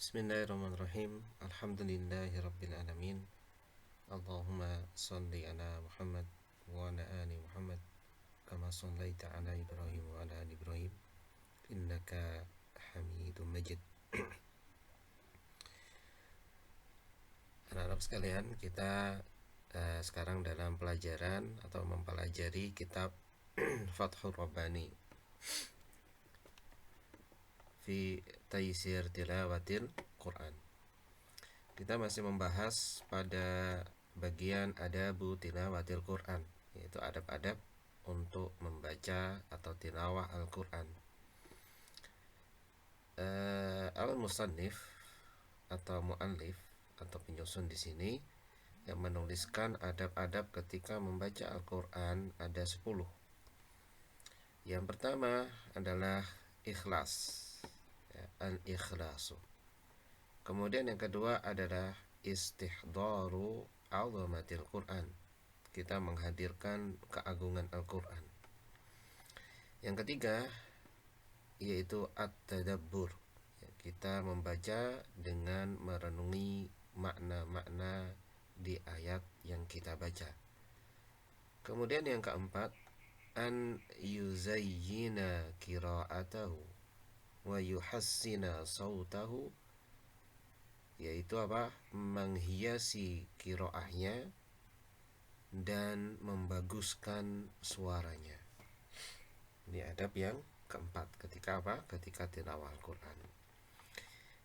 Bismillahirrahmanirrahim. Alhamdulillahi alamin. Allahumma salli ala Muhammad wa ala ali Muhammad kama sallaita ala Ibrahim wa ala ali Ibrahim innaka Hamidum Majid. Anak-anak sekalian, kita sekarang dalam pelajaran atau mempelajari kitab Fathur Rabbani fi Taysir Tilawatil Quran. Kita masih membahas pada bagian adabu tilawatil Quran, yaitu adab-adab untuk membaca atau tilawah Al-Quran. Al-Musannif atau Mu'allif atau penyusun di sini yang menuliskan adab-adab ketika membaca Al-Quran ada 10. Yang pertama adalah ikhlas, ya, al-ikhlasu. Kemudian yang kedua adalah istihdaru azamatil Quran. Kita menghadirkan keagungan Al-Quran. Yang ketiga yaitu at-tadabbur. Kita membaca dengan merenungi makna-makna di ayat yang kita baca. Kemudian yang keempat, an yuzayyina qira'atahu wa yuhassina sautahu, yaitu apa? Menghiasi qiraahnya dan membaguskan suaranya. Ini adab yang keempat ketika apa? Ketika tilawah Al-Quran.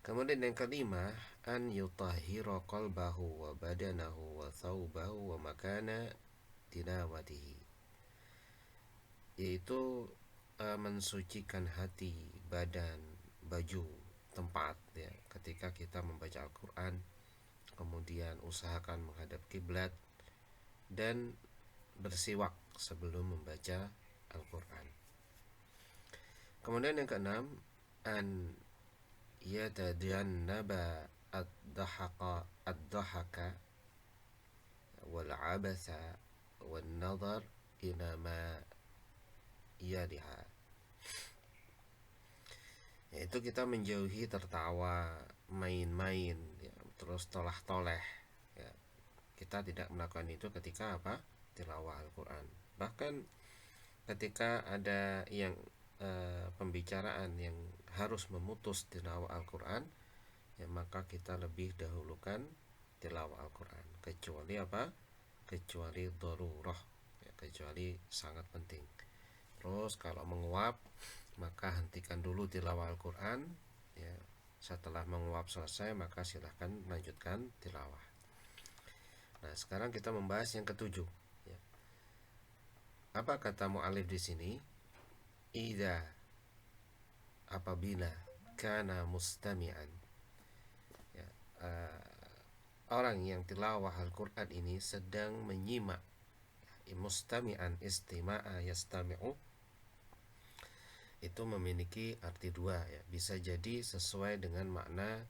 Kemudian yang kelima, an yutahhira qalbahu wa badanahu wa thawbahu wa makana tilawatihi, yaitu mensucikan hati, badan, baju, tempat, ya, ketika kita membaca Al-Quran. Kemudian usahakan menghadap kiblat dan bersiwak sebelum membaca Al-Quran. Kemudian yang keenam, an yatadannaba ad-dahaka wal abasa wal nadhar ila ma yaliha, yaitu kita menjauhi tertawa, main-main, ya, terus tolah-toleh, ya. Kita tidak melakukan itu ketika apa? Tilawah Al-Quran. Bahkan ketika ada yang pembicaraan yang harus memutus tilawah Al-Quran, ya, maka kita lebih dahulukan tilawah Al-Quran, kecuali apa? Kecuali darurah, ya, kecuali sangat penting. Terus kalau menguap, maka hentikan dulu tilawah Al-Quran, ya. Setelah menguap selesai, maka silahkan lanjutkan tilawah. Nah, sekarang kita membahas yang ketujuh, ya. Apa kata mu'alif di sini? Idza, apabila, kana mustami'an, ya, orang yang tilawah Al-Quran ini sedang menyimak. Mustami'an, istima'a yastami'u, itu memiliki arti dua, ya. Bisa jadi sesuai dengan makna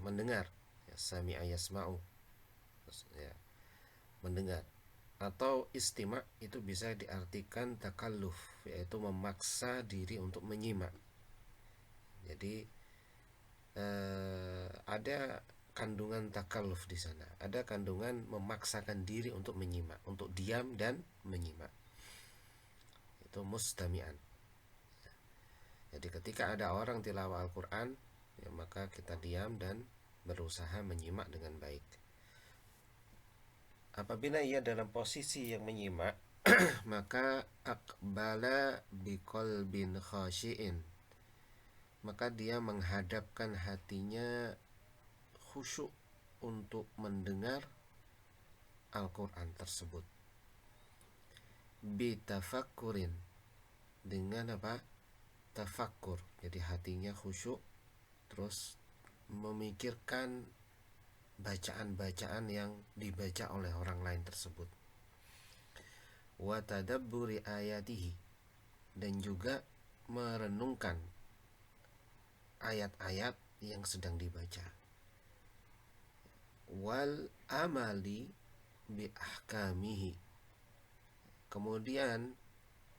mendengar, ya, sami'a yasma'u, ya, mendengar. Atau istima' itu bisa diartikan takalluf, yaitu memaksa diri untuk menyimak. Jadi ada kandungan takalluf di sana, ada kandungan memaksakan diri untuk menyimak, untuk diam dan menyimak. Itu mustami'an. Jadi ketika ada orang tilawah Al-Quran, ya, maka kita diam dan berusaha menyimak dengan baik. Apabila ia dalam posisi yang menyimak, maka aqbala biqalbin khashi'in, maka dia menghadapkan hatinya khusyuk untuk mendengar Al-Quran tersebut. Bitafakkurin, dengan apa? Tafakkur. Jadi hatinya khusyuk, terus memikirkan bacaan-bacaan yang dibaca oleh orang lain tersebut. Wa tadabburi ayatihi, dan juga merenungkan ayat-ayat yang sedang dibaca. Wal amali bi ahkamihi, kemudian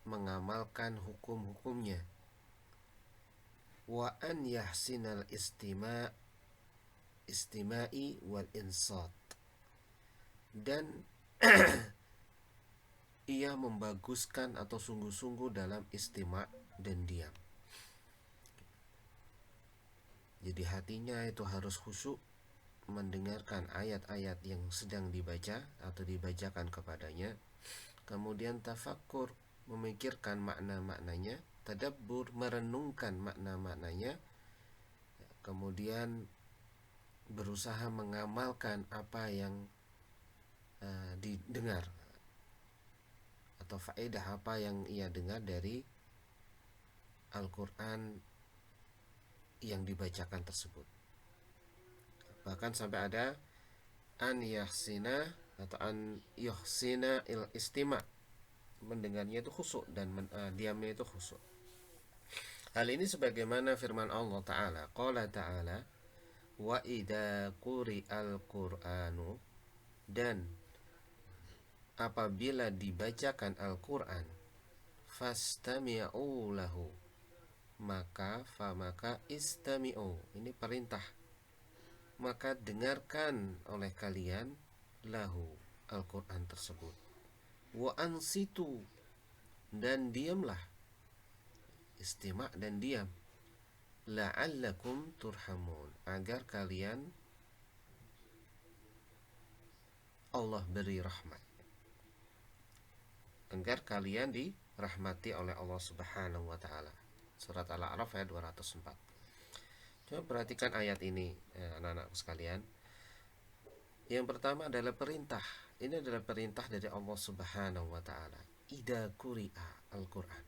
mengamalkan hukum-hukumnya. wa an yahsinal istima'i wal insat, dan ia membaguskan atau sungguh-sungguh dalam istima' dan diam. Jadi hatinya itu harus khusyuk mendengarkan ayat-ayat yang sedang dibaca atau dibacakan kepadanya, kemudian tafakkur, memikirkan makna-maknanya, tadabbur, merenungkan makna-maknanya, kemudian berusaha mengamalkan apa yang didengar atau faedah apa yang ia dengar dari Al-Quran yang dibacakan tersebut. Bahkan sampai ada an yahsina atau an yuhsina il istima', mendengarnya itu khusyuk dan diamnya itu khusyuk. Hal ini sebagaimana firman Allah Ta'ala, Qala Ta'ala, wa idza quri'al Qur'anu, dan apabila dibacakan Al-Quran, fastami'u lahu, maka istami'u, ini perintah, maka dengarkan oleh kalian lahu, Al-Quran tersebut, wa ansitu, dan diamlah, istima' dan diam, la'allakum turhamun, agar kalian Allah beri rahmat, agar kalian dirahmati oleh Allah Subhanahu wa taala. Surat Al-A'raf ayat 204. Coba perhatikan ayat ini, anak-anak sekalian. Yang pertama adalah perintah. Ini adalah perintah dari Allah Subhanahu wa taala. Idza quri'a al-Qur'an,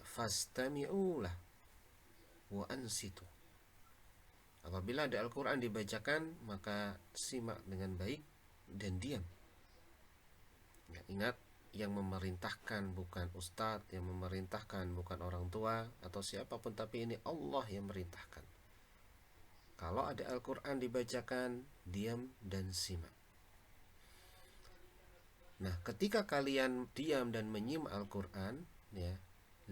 fastami'u lah wa ansitu. Apabila ada Al-Quran dibacakan, maka simak dengan baik dan diam. Ya, ingat, yang memerintahkan bukan ustadz, yang memerintahkan bukan orang tua atau siapapun, tapi ini Allah yang merintahkan. Kalau ada Al-Quran dibacakan, diam dan simak. Nah, ketika kalian diam dan menyimak Al-Quran, ya,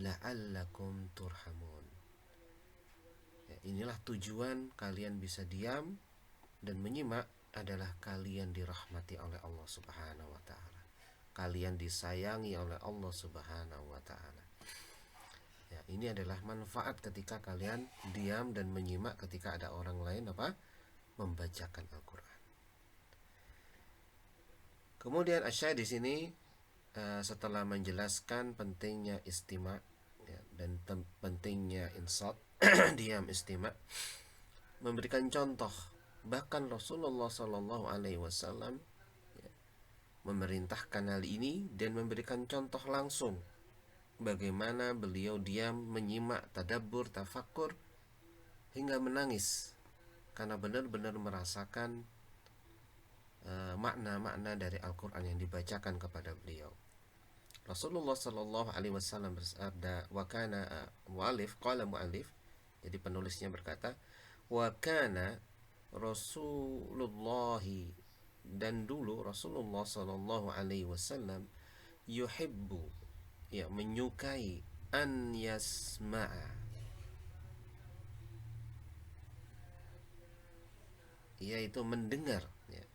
la'allakum turhamun. Ya, inilah tujuan kalian bisa diam dan menyimak, adalah kalian dirahmati oleh Allah Subhanahu wa taala. Kalian disayangi oleh Allah Subhanahu wa taala. Ya, ini adalah manfaat ketika kalian diam dan menyimak ketika ada orang lain membacakan Al-Quran. Kemudian Asy-Syaikh di sini setelah menjelaskan pentingnya istima' ya, dan pentingnya insat, diam istima', memberikan contoh. Bahkan Rasulullah Shallallahu Alaihi Wasallam memerintahkan hal ini dan memberikan contoh langsung bagaimana beliau diam, menyimak, tadabbur, tafakkur hingga menangis karena benar-benar merasakan makna-makna dari Al-Quran yang dibacakan kepada beliau. Rasulullah Shallallahu Alaihi Wasallam bersabda, wakana mu'alif, qala mu'alif, jadi penulisnya berkata, wakana Rasulullah, dan dulu Rasulullah Shallallahu Alaihi Wasallam yuhibbu, ya, menyukai, an yasma'a, yaitu mendengar, ya,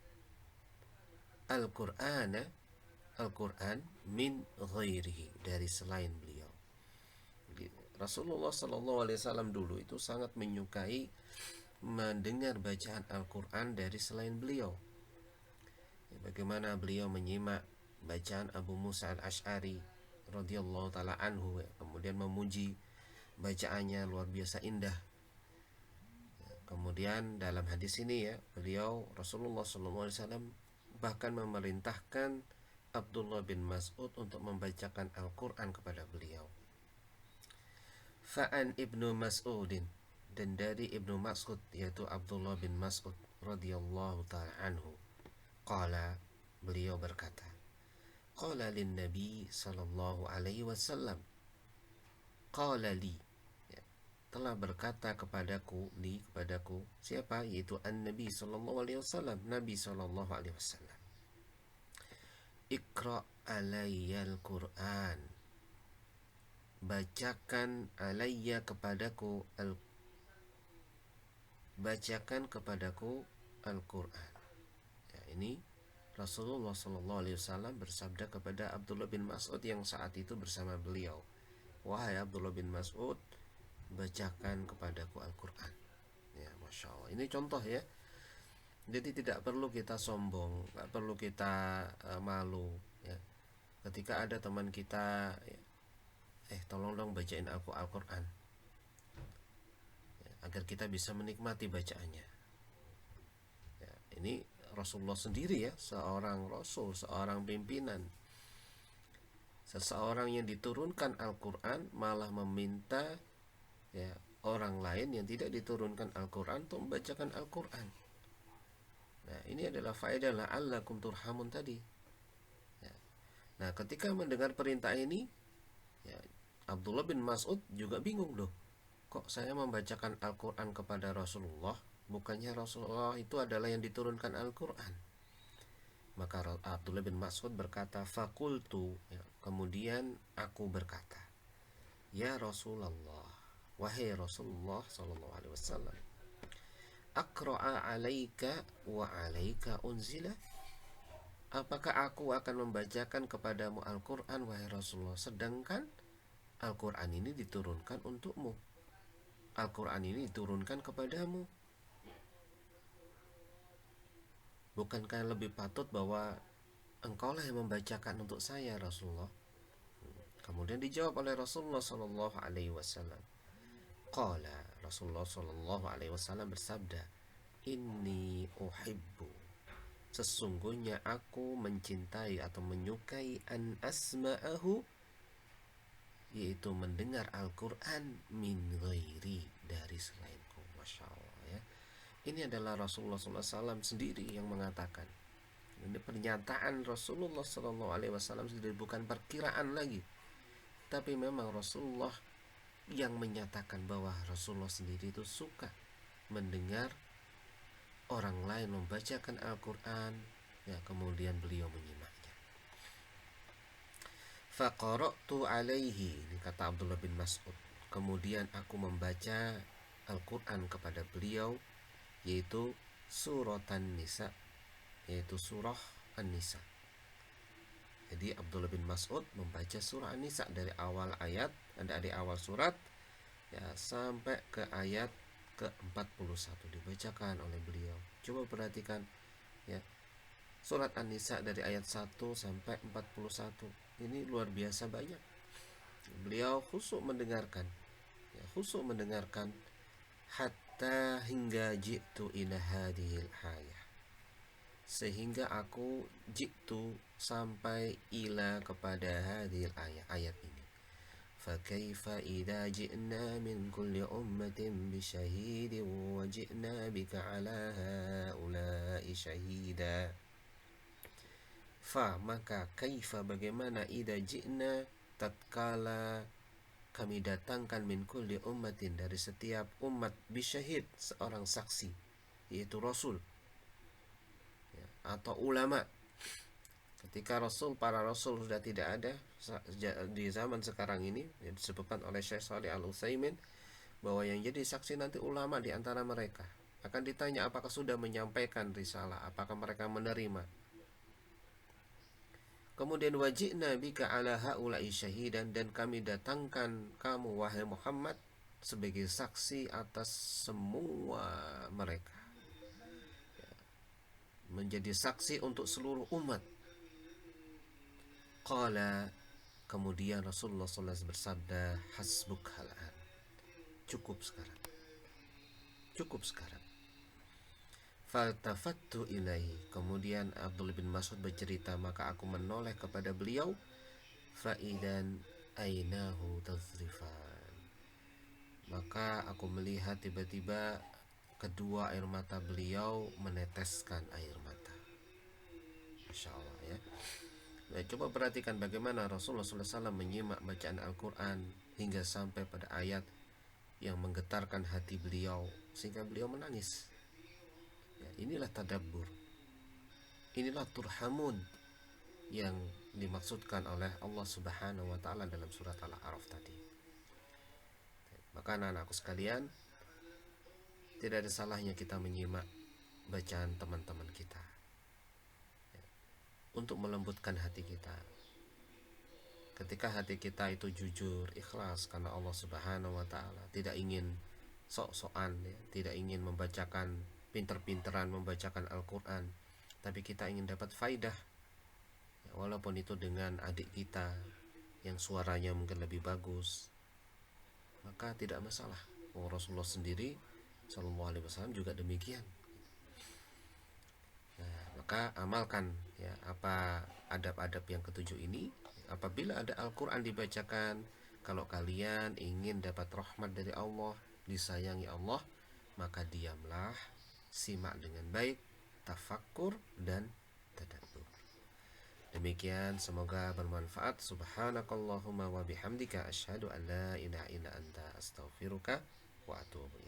Al-Quran min ghairihi, dari selain beliau. Rasulullah Shallallahu Alaihi Wasallam dulu itu sangat menyukai mendengar bacaan Al-Quran dari selain beliau. Ya, bagaimana beliau menyimak bacaan Abu Musa al-Ash'ari radhiyallahu ta'ala anhu, ya, kemudian memuji bacaannya luar biasa indah. Ya, kemudian dalam hadis ini, ya, beliau Rasulullah SAW bahkan memerintahkan Abdullah bin Mas'ud untuk membacakan Al-Quran kepada beliau. Fa'an ibnu Mas'udin, dan dari Ibnu Mas'ud, yaitu Abdullah bin Mas'ud radhiyallahu ta'ala anhu, qala, beliau berkata, qala lin Nabi sallallahu alaihi wasallam, qala li, ya, telah berkata kepadaku, kepadaku siapa? Yaitu an-Nabi sallallahu alaihi wasallam, Nabi sallallahu alaihi wasallam, iqra alayyal Qur'an, bacakan kepadaku Al-Quran. Ya, ini Rasulullah SAW bersabda kepada Abdullah bin Mas'ud yang saat itu bersama beliau, wahai Abdullah bin Mas'ud, bacakan kepadaku Al-Quran. Ya, Masya Allah, ini contoh ya. Jadi tidak perlu kita sombong, tidak perlu kita malu ya. Ketika ada teman kita ya, tolong dong bacain aku Al-Quran ya, agar kita bisa menikmati bacaannya ya. Ini Rasulullah sendiri ya, seorang Rasul, seorang pimpinan, seseorang yang diturunkan Al-Quran malah meminta ya orang lain yang tidak diturunkan Al-Quran untuk membacakan Al-Quran. Nah, ini adalah faedah la'allakum turhamun tadi ya. Nah, ketika mendengar perintah ini ya, Abdullah bin Mas'ud juga bingung, loh, kok saya membacakan Al-Quran kepada Rasulullah, bukannya Rasulullah itu adalah yang diturunkan Al-Quran. Maka Abdullah bin Mas'ud berkata, fakultu ya, kemudian aku berkata, ya Rasulullah, wahai Rasulullah sallallahu alaihi wasallam, aqra'a alaika wa alaika unzila, apakah aku akan membacakan kepadamu Al-Quran wahai Rasulullah, sedangkan Al-Quran ini diturunkan untukmu, Al-Quran ini diturunkan kepadamu. Bukankah lebih patut bahwa engkaulah yang membacakan untuk saya Rasulullah? Kemudian dijawab oleh Rasulullah sallallahu alaihi wasallam. Qala, Rasulullah sallallahu alaihi wasallam bersabda, inni uhibbu, sesungguhnya aku mencintai atau menyukai an asma'ahu, yaitu mendengar Al-Quran min ghairi, dari selainku. Masya Allah ya. Ini adalah Rasulullah SAW sendiri yang mengatakan. Ini pernyataan Rasulullah SAW sendiri, bukan perkiraan lagi, tapi memang Rasulullah yang menyatakan bahwa Rasulullah sendiri itu suka mendengar orang lain membacakan Al-Quran ya, kemudian beliau menyimaknya. Faqara'tu alaihi, ini kata Abdullah bin Mas'ud, kemudian aku membaca Al-Quran kepada beliau, yaitu surat An-Nisa, yaitu surah An-Nisa. Jadi Abdullah bin Mas'ud membaca surah An-Nisa dari awal ayat, dari awal surat ya, sampai ke ayat ke-41 dibacakan oleh beliau. Coba perhatikan ya, surat An-Nisa dari ayat 1 sampai 41. Ini luar biasa banyak. Beliau khusyuk mendengarkan ya, khusyuk mendengarkan, hatta hingga jitu ila hadhil ayah, sehingga aku jitu sampai ila kepada hadhil ayah, ayat ini. Fakaifa idza ji'na min kulli ummatin bisyahidin wa ji'na bika ala haula'i syahida. Fa, maka kaifa, bagaimana, idza ji'na, tatkala kami datangkan min kulli ummatin, dari setiap umat, bisyahid, seorang saksi, yaitu Rasul ya, atau ulama. Ketika para Rasul sudah tidak ada di zaman sekarang ini, yang disebutkan oleh Syekh Shalih Al-Utsaimin bahwa yang jadi saksi nanti ulama di antara mereka. Akan ditanya apakah sudah menyampaikan risalah, apakah mereka menerima. Kemudian wajibna bika ala haula'i syahidan, dan kami datangkan kamu wahai Muhammad sebagai saksi atas semua mereka, menjadi saksi untuk seluruh umat. Qala, kemudian Rasulullah SAW bersabda, hasbuk hal'an, cukup sekarang, cukup sekarang. Faltafattu ilaihi, kemudian Abdullah bin Mas'ud bercerita, maka aku menoleh kepada beliau, faidan ainahu tazrifan, maka aku melihat tiba-tiba kedua air mata beliau meneteskan air mata. Masya Allah ya. Nah, coba perhatikan bagaimana Rasulullah SAW menyimak bacaan Al-Quran hingga sampai pada ayat yang menggetarkan hati beliau sehingga beliau menangis ya. Inilah tadabbur, inilah turhamun yang dimaksudkan oleh Allah Subhanahu wa ta'ala dalam surat Al-A'raf tadi. Maka anak-anakku sekalian, tidak ada salahnya kita menyimak bacaan teman-teman kita untuk melembutkan hati kita. Ketika hati kita itu jujur, ikhlas karena Allah Subhanahu wa taala, tidak ingin sok-sokan ya, tidak ingin membacakan pinter-pinteran membacakan Al-Qur'an, tapi kita ingin dapat faidah ya, walaupun itu dengan adik kita yang suaranya mungkin lebih bagus, maka tidak masalah. Rasulullah sendiri Shallallahu Alaihi Wasallam juga demikian. Nah, maka amalkan ya apa adab-adab yang ketujuh ini. Apabila ada Al-Quran dibacakan, kalau kalian ingin dapat rahmat dari Allah, disayangi Allah, maka diamlah, simak dengan baik, tafakkur dan tadabbur. Demikian, semoga bermanfaat. Subhanakallahumma wa bihamdika asyhadu an la ilaha illa anta astaghfiruka wa atubu